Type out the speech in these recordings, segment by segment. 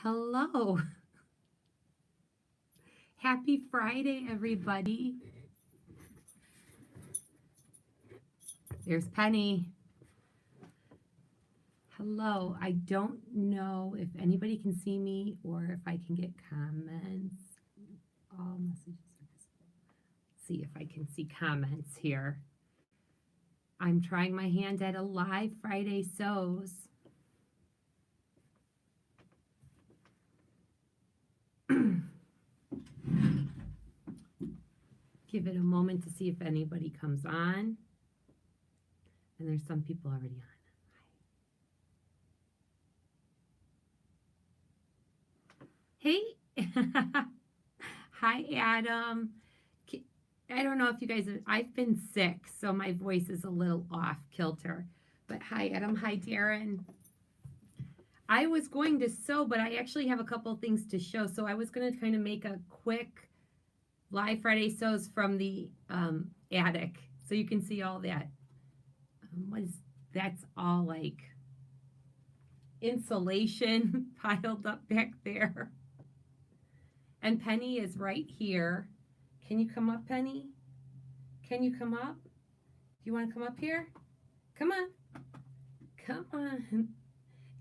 Hello. Happy Friday, everybody. There's Penny. Hello. I don't know if anybody can see me or if I can get comments. All messages are visible. See if I can see comments here. I'm trying my hand at a live Friday sews. Give it a moment to see if anybody comes on. And there's some people already on. Hey. Hi, Adam. I don't know if you guys I've been sick, so my voice is a little off kilter. But hi, Adam. Hi, Darren. I was going to sew, but I actually have a couple things to show. So I was going to kind of make a quick live Friday sews from the attic. So you can see all that. That's all like insulation piled up back there. And Penny is right here. Can you come up, Penny? Can you come up? Do you want to come up here? Come on. Come on.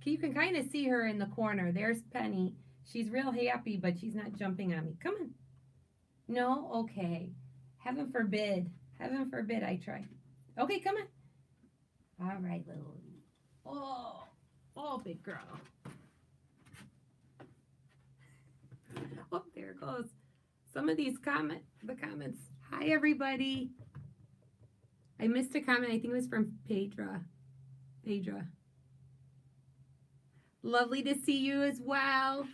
You can kind of see her in the corner. There's Penny. She's real happy, but she's not jumping on me. Come on. No? Okay. Heaven forbid. Heaven forbid I try. Okay, come on. All right, little. Oh, big girl. Oh, there it goes. Some of these comments. Hi, everybody. I missed a comment. I think it was from Pedra. Lovely to see you as well.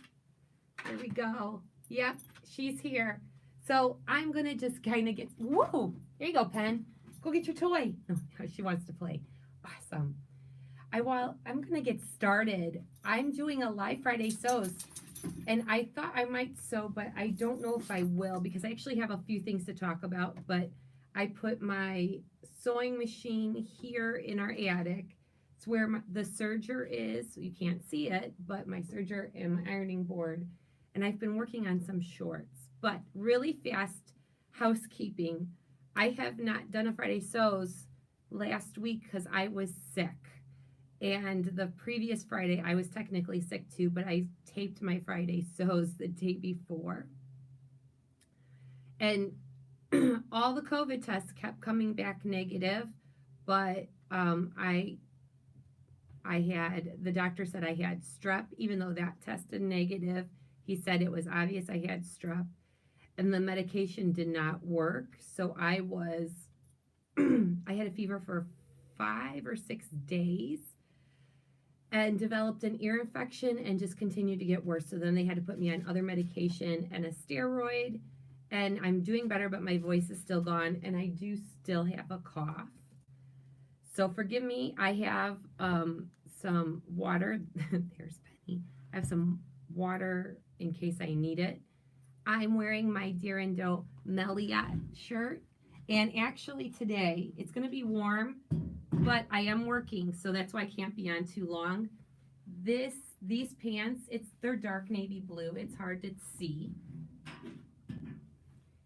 There we go. Yep, she's here. So I'm going to just kind of get, whoa, there you go, Pen. Go get your toy. No, she wants to play. Awesome. I'm going to get started. I'm doing a live Friday sews. And I thought I might sew, but I don't know if I will because I actually have a few things to talk about. But I put my sewing machine here in our attic. It's where the serger is. So you can't see it, but my serger and my ironing board. And I've been working on some shorts. But really fast housekeeping. I have not done a Friday sews last week because I was sick. And the previous Friday, I was technically sick too, but I taped my Friday sews the day before. And all the COVID tests kept coming back negative, but the doctor said I had strep, even though that tested negative. He said it was obvious I had strep, and the medication did not work. So I had a fever for 5 or 6 days. And developed an ear infection and just continued to get worse. So then they had to put me on other medication and a steroid. And I'm doing better, but my voice is still gone. And I do still have a cough. So forgive me. I have some water. There's Penny. I have some water in case I need it. I'm wearing my Deer and Doe Meliat shirt. And actually today, it's going to be warm, but I am working, so that's why I can't be on too long. These pants, they're dark navy blue. It's hard to see.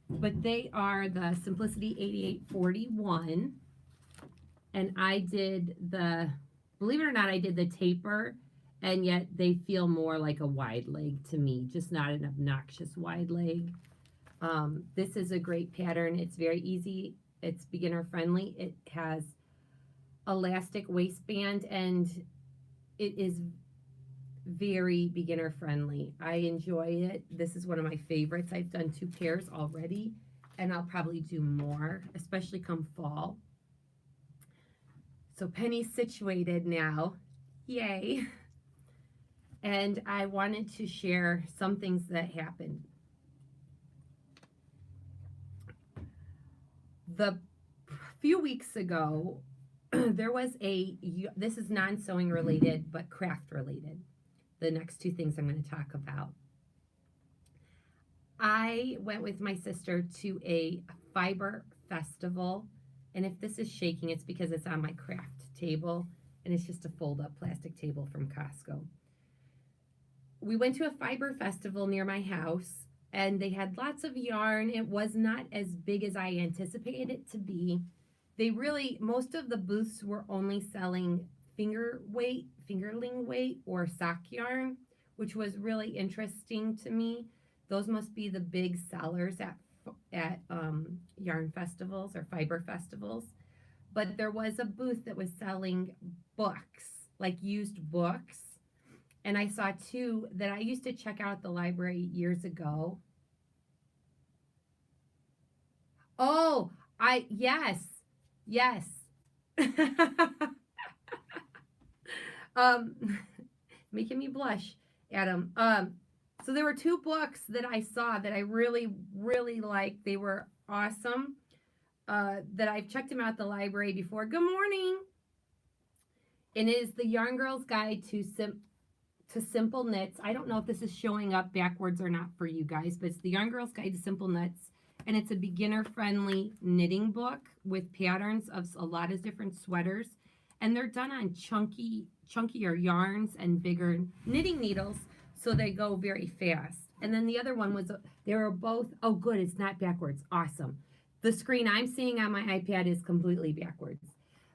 But they are the Simplicity 8841. And believe it or not, I did the taper, and yet they feel more like a wide leg to me, just not an obnoxious wide leg. This is a great pattern. It's very easy. It's beginner friendly. It has elastic waistband and it is very beginner friendly. I enjoy it. This is one of my favorites. I've done 2 pairs already and I'll probably do more, especially come fall. So Penny's situated now. Yay. And I wanted to share some things that happened. The few weeks ago, there was this is non-sewing related, but craft related. The next 2 things I'm going to talk about. I went with my sister to a fiber festival. And if this is shaking, it's because it's on my craft table. And it's just a fold-up plastic table from Costco. we went to a fiber festival near my house, and they had lots of yarn. It was not as big as I anticipated it to be. They really, most of the booths were only selling fingerling weight or sock yarn, which was really interesting to me. Those must be the big sellers at yarn festivals or fiber festivals. But there was a booth that was selling books, like used books. And I saw two that I used to check out at the library years ago. Oh, yes. um, making me blush, Adam. So there were two books that I saw that I really, really liked. They were awesome. That I've checked them out at the library before. Good morning. It is the Yarn Girl's Guide to Simple Knits. I don't know if this is showing up backwards or not for you guys, but it's the Yarn Girl's Guide to Simple Knits. And it's a beginner-friendly knitting book with patterns of a lot of different sweaters. And they're done on chunkier yarns and bigger knitting needles, so they go very fast. And then the other one was, they were both, oh good, it's not backwards, awesome. The screen I'm seeing on my iPad is completely backwards.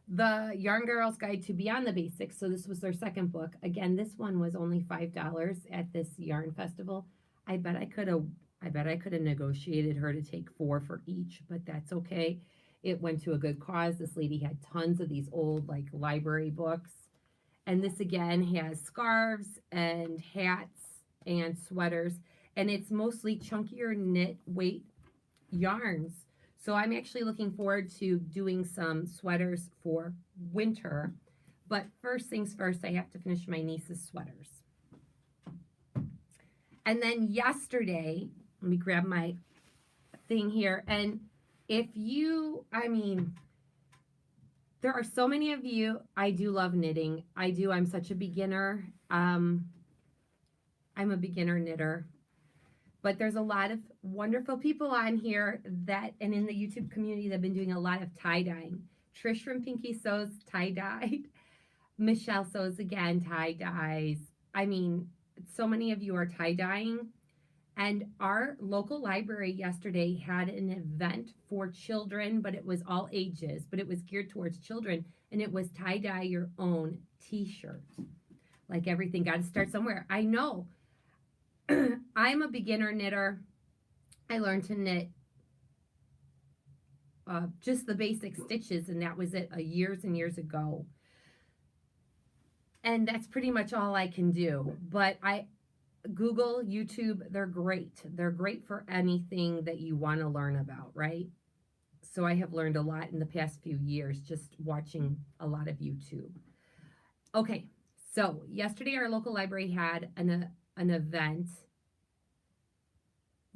The Yarn Girl's Guide to Beyond the Basics, so this was their second book. Again, this one was only $5 at this yarn festival. I bet I could have negotiated her to take 4 for each, but that's okay. It went to a good cause. This lady had tons of these old like library books. And this again has scarves and hats and sweaters, and it's mostly chunkier knit weight yarns. So I'm actually looking forward to doing some sweaters for winter. But first things first, I have to finish my niece's sweaters. And then yesterday, let me grab my thing here. And if you, there are so many of you. I do love knitting. I do. I'm such a beginner. I'm a beginner knitter. But there's a lot of wonderful people on here that, and in the YouTube community, that have been doing a lot of tie-dyeing. Trish from Pinky Sews tie-dyed. Michelle Sews again tie-dyes. So many of you are tie-dyeing. And our local library yesterday had an event for children, but it was all ages, but it was geared towards children. And it was tie-dye your own t-shirt. Like everything, got to start somewhere. I know. I'm a beginner knitter. I learned to knit just the basic stitches, and that was it years and years ago. And that's pretty much all I can do. But Google, YouTube, they're great. They're great for anything that you want to learn about, right? So I have learned a lot in the past few years just watching a lot of YouTube. Okay, so yesterday our local library had an event.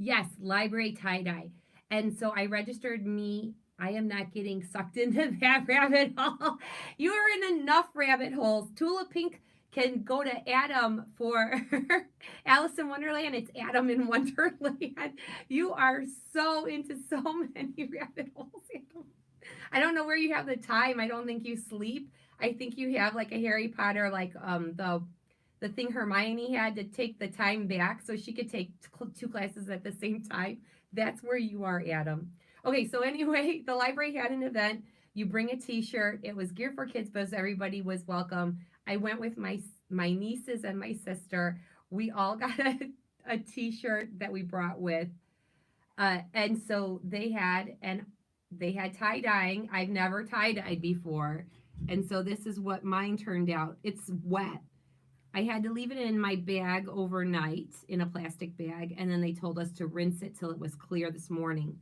Yes, library tie-dye. And so I registered me. I am not getting sucked into that rabbit hole. You are in enough rabbit holes. Tula Pink can go to Adam for Alice in Wonderland. It's Adam in Wonderland. You are so into so many rabbit holes, Adam. I don't know where you have the time. I don't think you sleep. I think you have like a Harry Potter, like the thing Hermione had to take the time back so she could take 2 classes at the same time. That's where you are, Adam. Okay, so anyway, the library had an event. You bring a t-shirt. It was geared for kids, but everybody was welcome. I went with my nieces and my sister. We all got a t-shirt that we brought with. And so they had tie-dyeing. I've never tie-dyed before. And so this is what mine turned out. It's wet. I had to leave it in my bag overnight in a plastic bag, and then they told us to rinse it till it was clear this morning.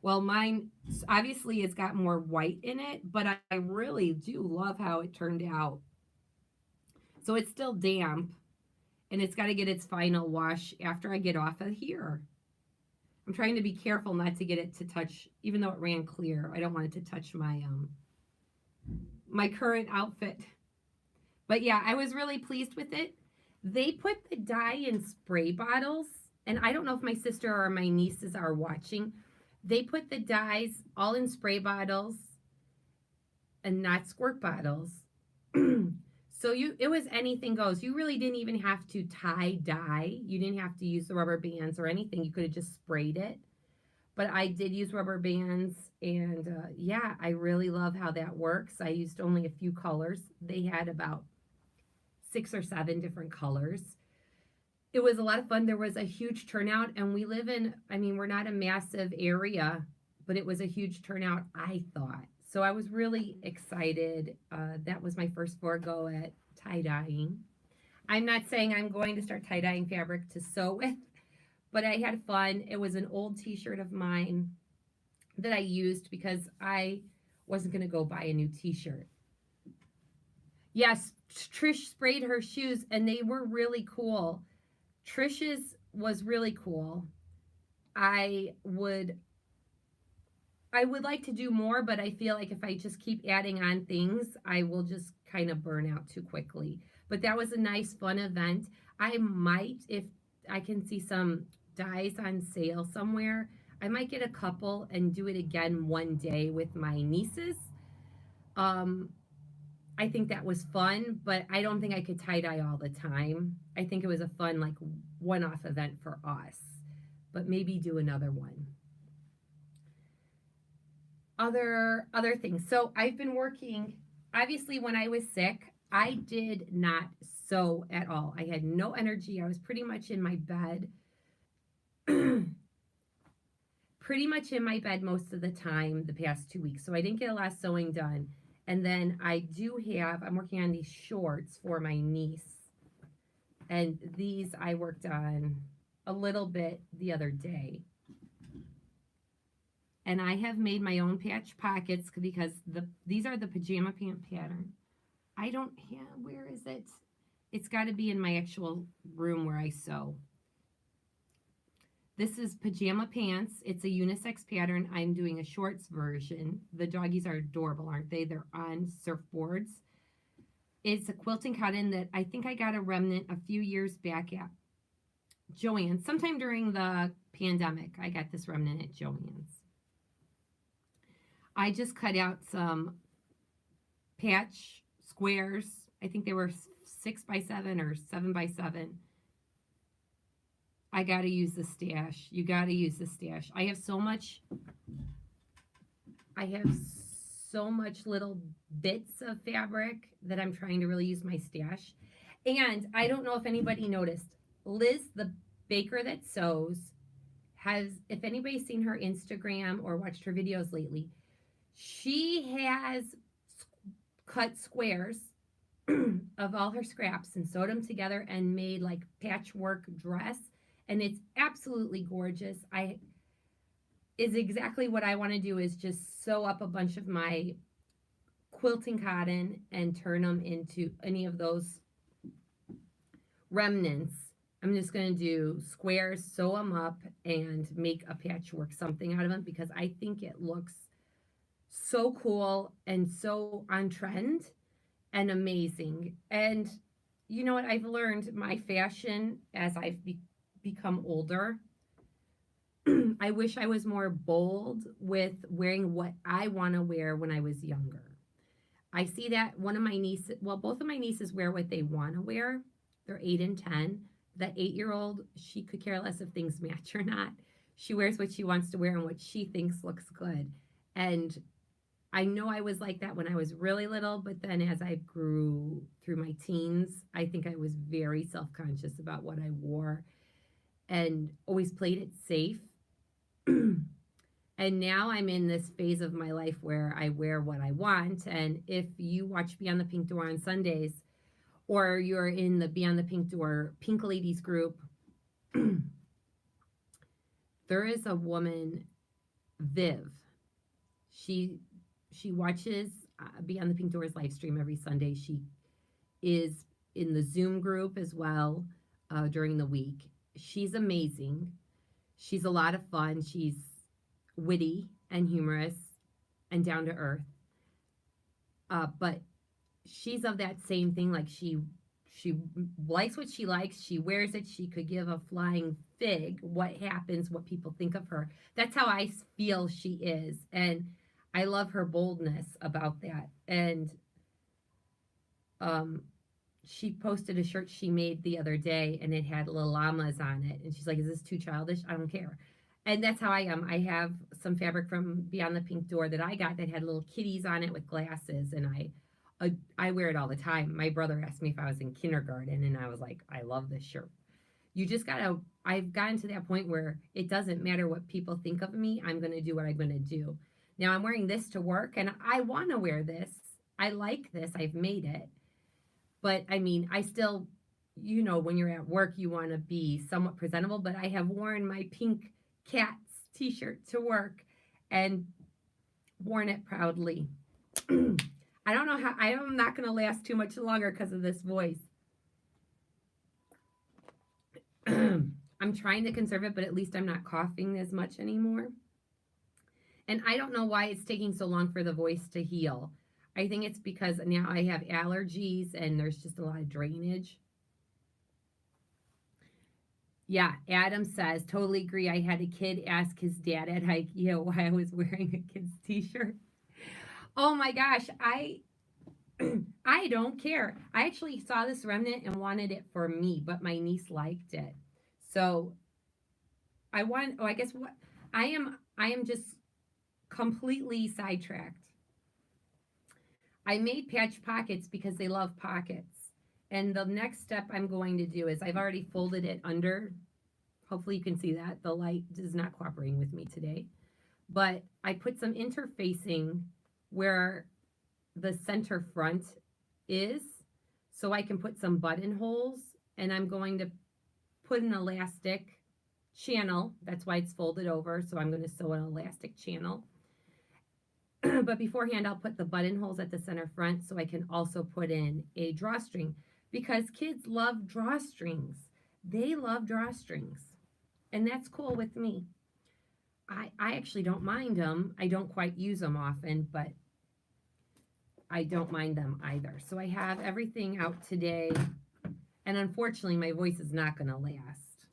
Well, mine, obviously it's got more white in it, but I really do love how it turned out. So it's still damp, and it's got to get its final wash after I get off of here. I'm trying to be careful not to get it to touch, even though it ran clear. I don't want it to touch my current outfit. But yeah, I was really pleased with it. They put the dye in spray bottles, and I don't know if my sister or my nieces are watching. They put the dyes all in spray bottles and not squirt bottles. So it was anything goes. You really didn't even have to tie dye. You didn't have to use the rubber bands or anything. You could have just sprayed it. But I did use rubber bands, and yeah, I really love how that works. I used only a few colors. They had about 6 or 7 different colors. It was a lot of fun. There was a huge turnout, and we live in, I mean, we're not a massive area, but it was a huge turnout, I thought. So I was really excited. That was my first forego at tie-dyeing. I'm not saying I'm going to start tie-dyeing fabric to sew with, but I had fun. It was an old t-shirt of mine that I used because I wasn't going to go buy a new t-shirt. Yes, Trish sprayed her shoes, and they were really cool. Trish's was really cool. I would like to do more, but I feel like if I just keep adding on things, I will just kind of burn out too quickly. But that was a nice, fun event. I might, if I can see some dyes on sale somewhere, I might get a couple and do it again one day with my nieces. Um, I think that was fun, but I don't think I could tie dye all the time. I think it was a fun, like, one-off event for us, but maybe do another one. Other things. So I've been working, obviously when I was sick, I did not sew at all. I had no energy. I was pretty much in my bed. Pretty much in my bed most of the time the past 2 weeks. So I didn't get a lot of sewing done. And then I'm working on these shorts for my niece. And these I worked on a little bit the other day. And I have made my own patch pockets because these are the pajama pant pattern. I don't have, where is it? It's got to be in my actual room where I sew. This is Pajama Pants. It's a unisex pattern. I'm doing a shorts version. The doggies are adorable, aren't they? They're on surfboards. It's a quilting cotton that I think I got a remnant a few years back at Joann's. Sometime during the pandemic, I got this remnant at Joann's. I just cut out some patch squares. I think they were 6x7 or 7x7. I got to use the stash. You got to use the stash. I have so much little bits of fabric that I'm trying to really use my stash. And I don't know if anybody noticed, Liz, the baker that sews, if anybody's seen her Instagram or watched her videos lately, she has cut squares of all her scraps and sewed them together and made like patchwork dress, and it's absolutely gorgeous. Is exactly what I want to do, is just sew up a bunch of my quilting cotton and turn them into any of those remnants. I'm just going to do squares, sew them up, and make a patchwork something out of them because I think it looks so cool and so on trend and amazing. And you know what? I've learned my fashion as I've become older. I wish I was more bold with wearing what I want to wear when I was younger. I see that one of my nieces, well, both of my nieces wear what they want to wear. They're 8 and 10. That 8-year-old, she could care less if things match or not. She wears what she wants to wear and what she thinks looks good. And I know I was like that when I was really little, but then as I grew through my teens, I think I was very self-conscious about what I wore and always played it safe. And now I'm in this phase of my life where I wear what I want. And if you watch Beyond the Pink Door on Sundays, or you're in the Beyond the Pink Door Pink Ladies group, there is a woman, Viv. She watches Beyond the Pink Door's live stream every Sunday. She is in the Zoom group as well during the week. She's amazing. She's a lot of fun. She's witty and humorous and down to earth. But she's of that same thing. Like she likes what she likes. She wears it. She could give a flying fig what happens, what people think of her. That's how I feel she is. And I love her boldness about that. And she posted a shirt she made the other day and it had little llamas on it. And she's like, is this too childish? I don't care. And that's how I am. I have some fabric from Beyond the Pink Door that I got that had little kitties on it with glasses, and I wear it all the time. My brother asked me if I was in kindergarten, and I was like, I love this shirt. You just gotta, I've gotten to that point where it doesn't matter what people think of me. I'm gonna do what I'm gonna do. Now I'm wearing this to work, and I wanna wear this. I like this. I've made it. But I mean, I still, when you're at work, you wanna be somewhat presentable, but I have worn my pink Cats t-shirt to work and worn it proudly. I don't know how, I'm not going to last too much longer because of this voice. I'm trying to conserve it, but at least I'm not coughing as much anymore. And I don't know why it's taking so long for the voice to heal. I think it's because now I have allergies and there's just a lot of drainage. Yeah, Adam says, totally agree. I had a kid ask his dad at IKEA why I was wearing a kid's t-shirt. Oh my gosh, I don't care. I actually saw this remnant and wanted it for me, but my niece liked it. So I guess what I am just completely sidetracked. I made patch pockets because they love pockets. And the next step I'm going to do is I've already folded it under. Hopefully you can see that. The light is not cooperating with me today. But I put some interfacing where the center front is so I can put some buttonholes. And I'm going to put an elastic channel. That's why it's folded over. So I'm going to sew an elastic channel. But beforehand, I'll put the buttonholes at the center front so I can also put in a drawstring. Because kids love drawstrings. They love drawstrings. And that's cool with me. I actually don't mind them. I don't quite use them often, but I don't mind them either. So I have everything out today. And unfortunately, my voice is not going to last.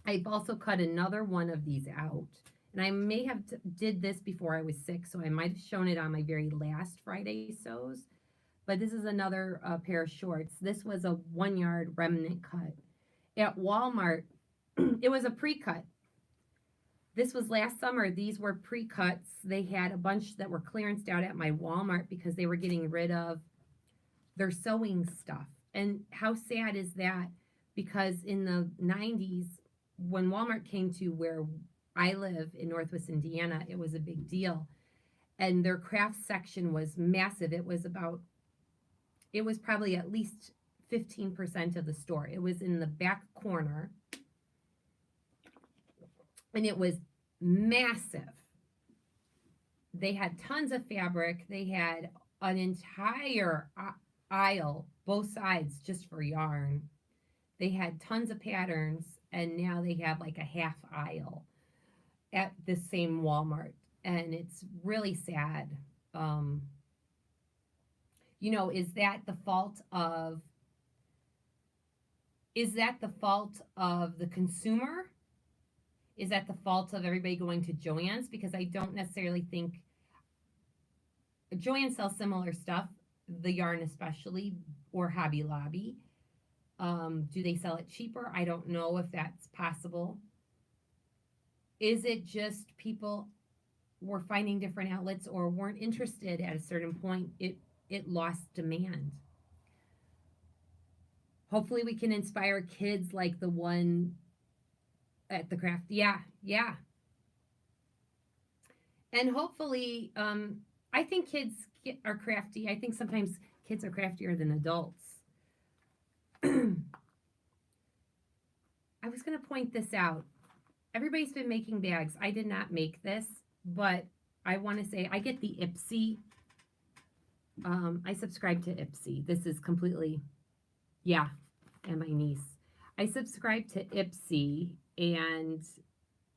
I've also cut another one of these out. And I may have did this before I was sick, so I might have shown it on my very last Friday sews. But this is another pair of shorts. This was a 1 yard remnant cut. At Walmart, it was a pre-cut. This was last summer. These were pre-cuts. They had a bunch that were clearanced out at my Walmart because they were getting rid of their sewing stuff. And how sad is that? Because in the 90s, when Walmart came to where I live in Northwest Indiana, it was a big deal. And their craft section was massive. It was probably at least 15% of the store. It was in the back corner. And it was massive. They had tons of fabric. They had an entire aisle, both sides, just for yarn. They had tons of patterns, and now they have like a half aisle at the same Walmart. And it's really sad. Is that the fault of the consumer? Is that the fault of everybody going to Joann's? Because I don't necessarily think Joann sells similar stuff, the yarn especially, or Hobby Lobby. Do they sell it cheaper? I don't know if that's possible. Is it just people were finding different outlets or weren't interested at a certain point? It lost demand. Hopefully we can inspire kids like the one at the craft. Yeah. And hopefully, I think kids are crafty. I think sometimes kids are craftier than adults. I was going to point this out. Everybody's been making bags. I did not make this, but I want to say I get the Ipsy. I subscribe to Ipsy. This is completely, and my niece. I subscribe to Ipsy, and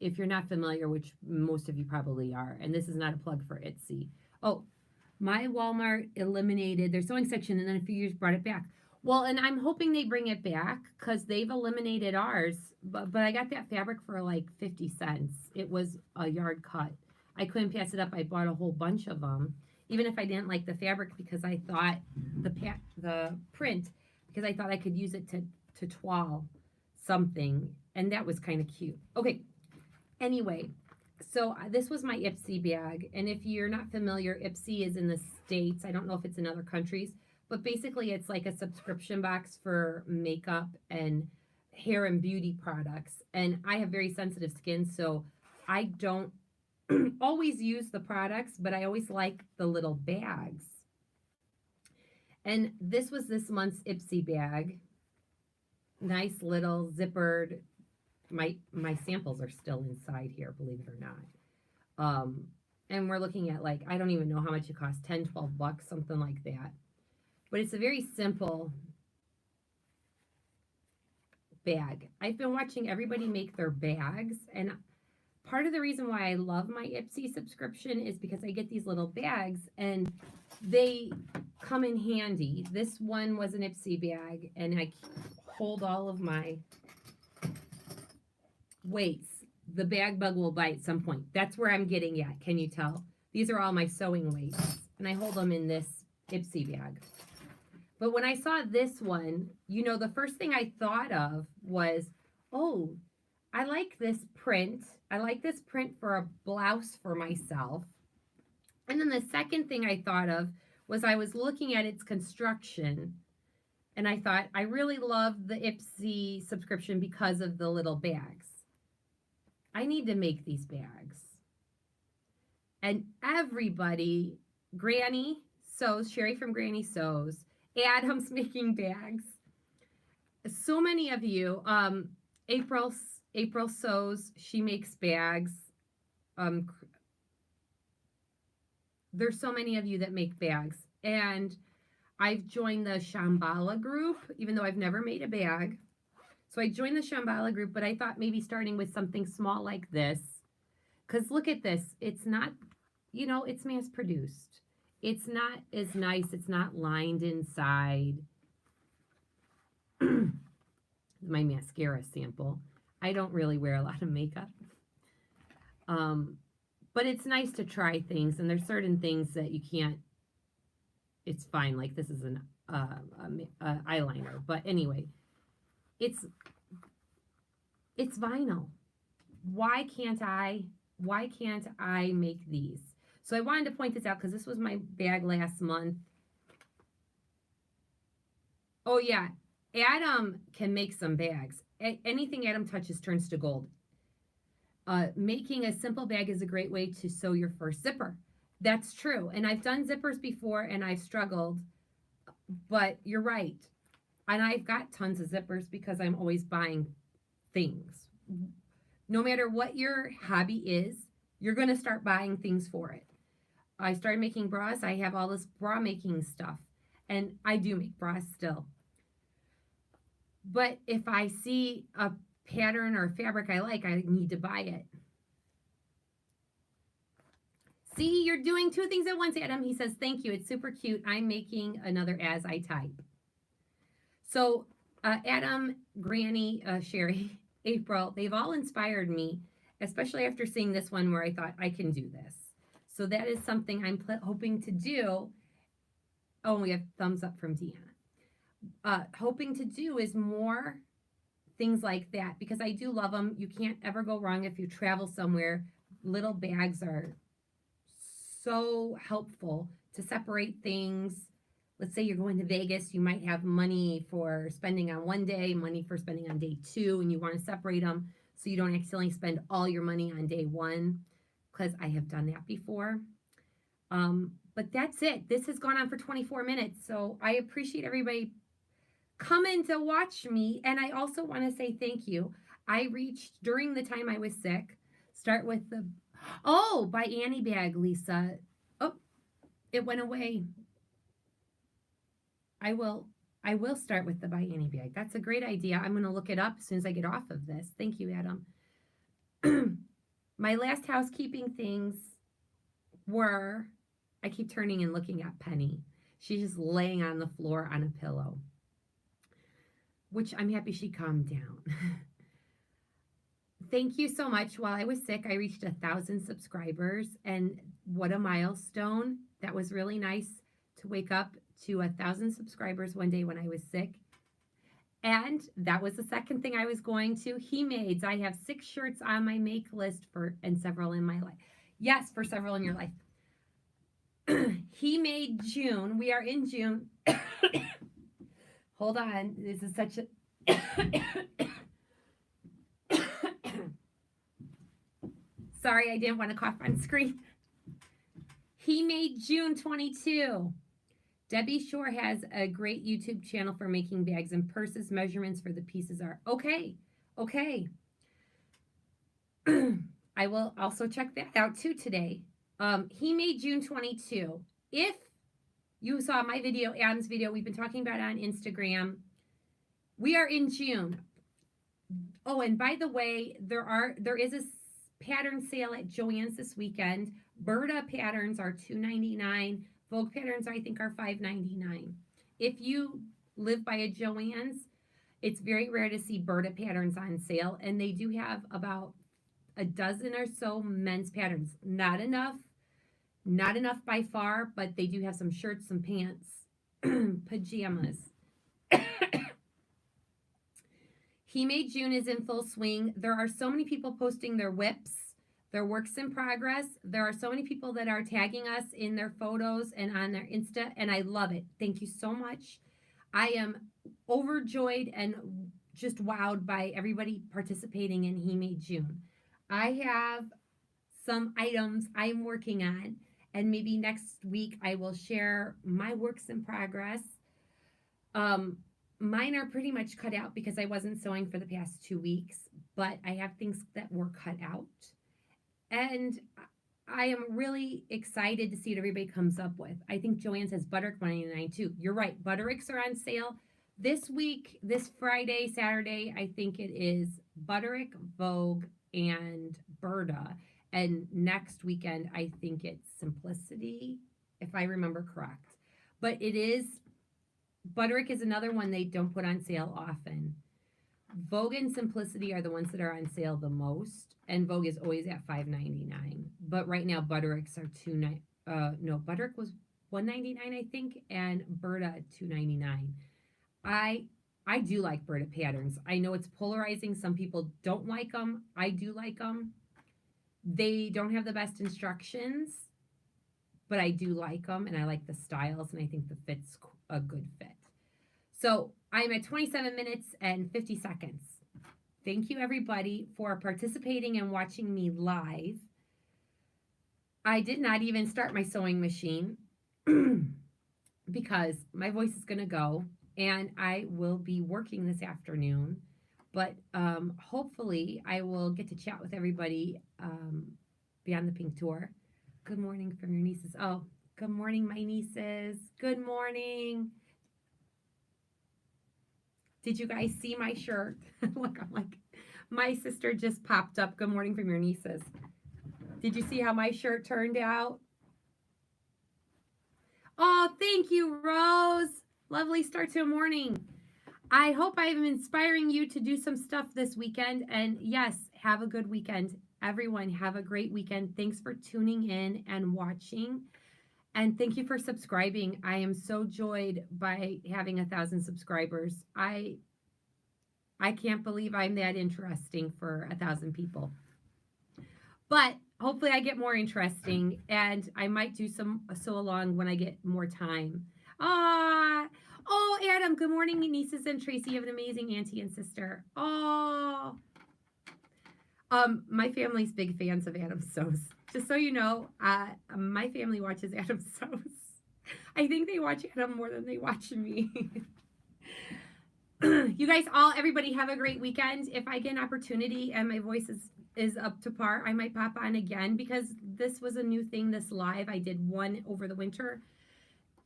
if you're not familiar, which most of you probably are, and this is not a plug for Ipsy. Oh, my Walmart eliminated their sewing section, and then a few years brought it back. Well, and I'm hoping they bring it back because they've eliminated ours, but I got that fabric for like 50 cents. It was a yard cut. I couldn't pass it up. I bought a whole bunch of them, even if I didn't like the fabric because I thought the print. because I thought I could use it to twirl something, and that was kind of cute. Okay, anyway, so this was my Ipsy bag, and if you're not familiar, Ipsy is in the States. I don't know if it's in other countries, but basically it's like a subscription box for makeup and hair and beauty products. And I have very sensitive skin, so I don't always use the products, but I always like the little bags. And this was this month's Ipsy bag. Nice little zippered. My samples are still inside here, believe it or not. And we're looking at, like, I don't even know how much it costs, 10, 12 bucks, something like that. But it's a very simple bag. I've been watching everybody make their bags, and part of the reason why I love my Ipsy subscription is because I get these little bags, and they come in handy. This one was an Ipsy bag, and I hold all of my weights. The bag bug will bite at some point. That's where I'm getting at. Can you tell? These are all my sewing weights, and I hold them in this Ipsy bag. But when I saw this one, you know, the first thing I thought of was, oh, I like this print. I like this print for a blouse for myself. And then the second thing I thought of was I was looking at its construction, and I thought, I really love the Ipsy subscription because of the little bags. I need to make these bags. And everybody, Granny sews, Sherry from Granny sews, Adam's making bags. So many of you, April sews, she makes bags. There's so many of you that make bags. And I've joined the Shambhala group, even though I've never made a bag. So I joined the Shambhala group, but I thought maybe starting with something small like this. Because look at this. It's not, you know, it's mass produced. It's not as nice. It's not lined inside. My mascara sample. I don't really wear a lot of makeup. But it's nice to try things. And there's certain things that you can't. It's fine. Like this is an eyeliner. But anyway, it's vinyl. Why can't I make these? So I wanted to point this out because this was my bag last month. Oh yeah, Adam can make some bags. Anything Adam touches turns to gold. Making a simple bag is a great way to sew your first zipper. That's true. And I've done zippers before and I've struggled, but you're right. And I've got tons of zippers because I'm always buying things. No matter what your hobby is, you're going to start buying things for it. I started making bras. I have all this bra making stuff. And I do make bras still. But if I see a pattern or fabric I like, I need to buy it. See, you're doing two things at once, Adam. He says, thank you. It's super cute. I'm making another as I type. So Adam, Granny, Sherry, April, they've all inspired me, especially after seeing this one where I thought I can do this. So that is something I'm hoping to do. Oh, we have thumbs up from Deanna. Hoping to do is more things like that because I do love them. You can't ever go wrong if you travel somewhere. Little bags are so helpful to separate things. Let's say you're going to Vegas, you might have money for spending on one day, money for spending on day two, and you want to separate them so you don't accidentally spend all your money on day one, because I have done that before. But that's it. This has gone on for 24 minutes, so I appreciate everybody coming to watch me, and I also want to say thank you. I reached, during the time I was sick, start with the, oh, by Annie Bag, Lisa. Oh, it went away. I will start with the by Annie Bag. That's a great idea. I'm going to look it up as soon as I get off of this. Thank you, Adam. My last housekeeping things were, I keep turning and looking at Penny. She's just laying on the floor on a pillow, which I'm happy she calmed down. Thank you so much. While I was sick, I reached 1,000 subscribers, and what a milestone. That was really nice to wake up to 1,000 subscribers one day when I was sick. And that was the second thing I was going to. He mades. I have 6 shirts on my make list and several in my life. Yes, for several in your life. He made June. We are in June. Hold on. This is such a. Sorry, I didn't want to cough on screen. He made June 22. Debbie Shore has a great YouTube channel for making bags and purses. Measurements for the pieces are okay. Okay. I will also check that out too today. He made June 22. If you saw my video, Adam's video, we've been talking about it on Instagram. We are in June. Oh, and by the way, there is a pattern sale at Joann's this weekend. Berta patterns are $2.99. Vogue patterns, I think, are $5.99. If you live by a Joann's, it's very rare to see Berta patterns on sale, and they do have about a dozen or so men's patterns. Not enough by far, but they do have some shirts, some pants, pajamas. He Made June is in full swing. There are so many people posting their whips, their works in progress. There are so many people that are tagging us in their photos and on their Insta, and I love it. Thank you so much. I am overjoyed and just wowed by everybody participating in He Made June. I have some items I'm working on, and maybe next week I will share my works in progress. Mine are pretty much cut out because I wasn't sewing for the past 2 weeks, but I have things that were cut out. And I am really excited to see what everybody comes up with. I think Joanne says Butterick $1.99 too. You're right. Buttericks are on sale this week, this Friday, Saturday. I think it is Butterick, Vogue, and Berta. And next weekend, I think it's Simplicity, if I remember correct. But it is, Butterick is another one they don't put on sale often. Vogue and Simplicity are the ones that are on sale the most, and Vogue is always at $5.99. But right now, Buttericks are Butterick was $1.99, I think, and Berta at $2.99. I do like Berta patterns. I know it's polarizing. Some people don't like them. I do like them. They don't have the best instructions, but I do like them, and I like the styles, and I think the fit's a good fit. So I'm at 27 minutes and 50 seconds. Thank you, everybody, for participating and watching me live. I did not even start my sewing machine because my voice is going to go, and I will be working this afternoon. But hopefully I will get to chat with everybody Beyond the Pink Tour. Good morning from your nieces. Oh, good morning, my nieces. Good morning. Did you guys see my shirt? Look, I'm like, my sister just popped up. Good morning from your nieces. Did you see how my shirt turned out? Oh, thank you, Rose. Lovely start to a morning. I hope I'm inspiring you to do some stuff this weekend. And yes, have a good weekend. Everyone, have a great weekend. Thanks for tuning in and watching. And thank you for subscribing. I am so joyed by having 1,000 subscribers. I can't believe I'm that interesting for 1,000 people. But hopefully I get more interesting, and I might do some sew along when I get more time. Oh, Adam, good morning, nieces and Tracy. You have an amazing auntie and sister. Oh. My family's big fans of Adam Sews. Just so you know, my family watches Adam Sews. I think they watch Adam more than they watch me. You guys everybody have a great weekend. If I get an opportunity and my voice is up to par, I might pop on again because this was a new thing, this live. I did one over the winter.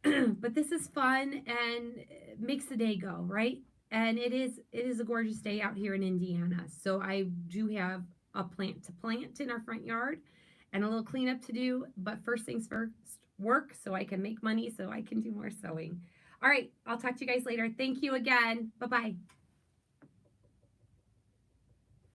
But this is fun and makes the day go, right? And it is a gorgeous day out here in Indiana. So I do have a plant to plant in our front yard and a little cleanup to do. But first things first, work so I can make money so I can do more sewing. All right, I'll talk to you guys later. Thank you again. Bye-bye.